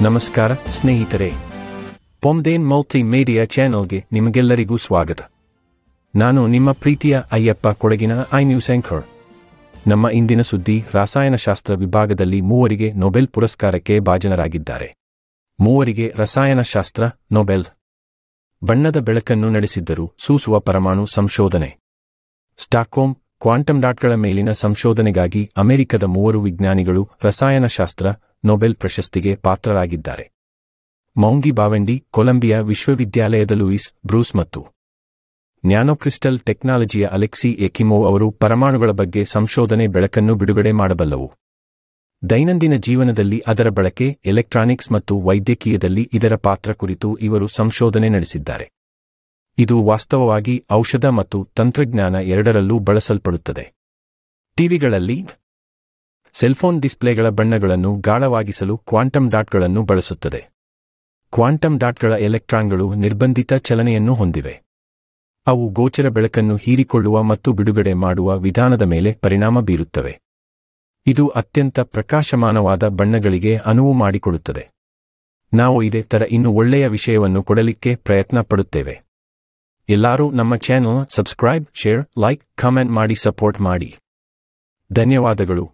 ನಮಸ್ಕಾರ ಸ್ನೇಹಿತರೆ, ಪೊಮ್ದೇನ್ multi media ಚಾನೆಲ್ಗೆ ನಿಮಗೆಲ್ಲರಿಗೂ ಸ್ವಾಗತ. ನಾನು ನಿಮ್ಮ ಪ್ರೀತಿಯ ಅಯ್ಯಪ್ಪ ಕೊಡಗಿನ ಐನ್ಯೂಸ್ ಆಂಕರ್. ನಮ್ಮ ಇಂದಿನ ಸುದ್ದಿ: ರಸಾಯನಶಾಸ್ತ್ರ ವಿಭಾಗದಲ್ಲಿ ಮೂವರಿಗೆ ನೊಬೆಲ್ ಪುರಸ್ಕಾರಕ್ಕೆ ಭಾಜನರಾಗಿದ್ದಾರೆ. ಮೂವರಿಗೆ ರಸಾಯನಶಾಸ್ತ್ರ ನೊಬೆಲ್. ಬಣ್ಣದ ಬೆಳಕನ್ನು ನಡೆಸಿದ್ದರು. ಸೂಸುವ ಪರಮಾಣು ಸಂಶೋಧನೆ. ಸ್ಟಾಕ್ಹೋಮ್ ಕ್ವಾಂಟಮ್ ಡಾಟ್ಗಳ ಮೇಲಿನ ಸಂಶೋಧನೆಗಾಗಿ ಅಮೆರಿಕದ ಮೂವರು ವಿಜ್ಞಾನಿಗಳು ರಸಾಯನಶಾಸ್ತ್ರ ನೊಬೆಲ್ ಪ್ರಶಸ್ತಿಗೆ ಪಾತ್ರರಾಗಿದ್ದಾರೆ. ಮೌಂಗಿ ಬಾವೆಂಡಿ, ಕೊಲಂಬಿಯಾ ವಿಶ್ವವಿದ್ಯಾಲಯದ ಲೂಯಿಸ್ ಬ್ರೂಸ್ ಮತ್ತು ನ್ಯಾನೋಕ್ರಿಸ್ಟಲ್ ಟೆಕ್ನಾಲಜಿಯ ಅಲೆಕ್ಸಿ ಎಕಿಮೋವ್ ಅವರು ಪರಮಾಣುಗಳ ಬಗ್ಗೆ ಸಂಶೋಧನೆ ಬೆಳಕನ್ನು ಬಿಡುಗಡೆ ಮಾಡಬಲ್ಲವು. ದೈನಂದಿನ ಜೀವನದಲ್ಲಿ ಅದರ ಬಳಕೆ, ಎಲೆಕ್ಟ್ರಾನಿಕ್ಸ್ ಮತ್ತು ವೈದ್ಯಕೀಯದಲ್ಲಿ ಇದರ ಪಾತ್ರ ಕುರಿತು ಇವರು ಸಂಶೋಧನೆ ನಡೆಸಿದ್ದಾರೆ. ಇದು ವಾಸ್ತವವಾಗಿ ಔಷಧ ಮತ್ತು ತಂತ್ರಜ್ಞಾನ ಎರಡರಲ್ಲೂ ಬಳಸಲ್ಪಡುತ್ತದೆ. ಟಿವಿಗಳಲ್ಲಿ ಸೆಲ್ಫೋನ್ ಡಿಸ್ಪ್ಲೇಗಳ ಬಣ್ಣಗಳನ್ನು ಗಾಢವಾಗಿಸಲು ಕ್ವಾಂಟಮ್ ಡಾಟ್ಗಳನ್ನು ಬಳಸುತ್ತದೆ. ಕ್ವಾಂಟಮ್ ಡಾಟ್ಗಳ ಎಲೆಕ್ಟ್ರಾನ್ಗಳು ನಿರ್ಬಂಧಿತ ಚಲನೆಯನ್ನು ಹೊಂದಿವೆ. ಅವು ಗೋಚರ ಬೆಳಕನ್ನು ಹೀರಿಕೊಳ್ಳುವ ಮತ್ತು ಬಿಡುಗಡೆ ಮಾಡುವ ವಿಧಾನದ ಮೇಲೆ ಪರಿಣಾಮ ಬೀರುತ್ತವೆ. ಇದು ಅತ್ಯಂತ ಪ್ರಕಾಶಮಾನವಾದ ಬಣ್ಣಗಳಿಗೆ ಅನುವು ಮಾಡಿಕೊಡುತ್ತದೆ. ನಾವು ಇದೇ ತರ ಇನ್ನೂ ಒಳ್ಳೆಯ ವಿಷಯವನ್ನು ಕೊಡಲಿಕ್ಕೆ ಪ್ರಯತ್ನ ಪಡುತ್ತೇವೆ. ಎಲ್ಲರೂ ನಮ್ಮ channel subscribe, share, like, comment ಮಾಡಿ ಸಪೋರ್ಟ್ ಮಾಡಿ. ಧನ್ಯವಾದಗಳು.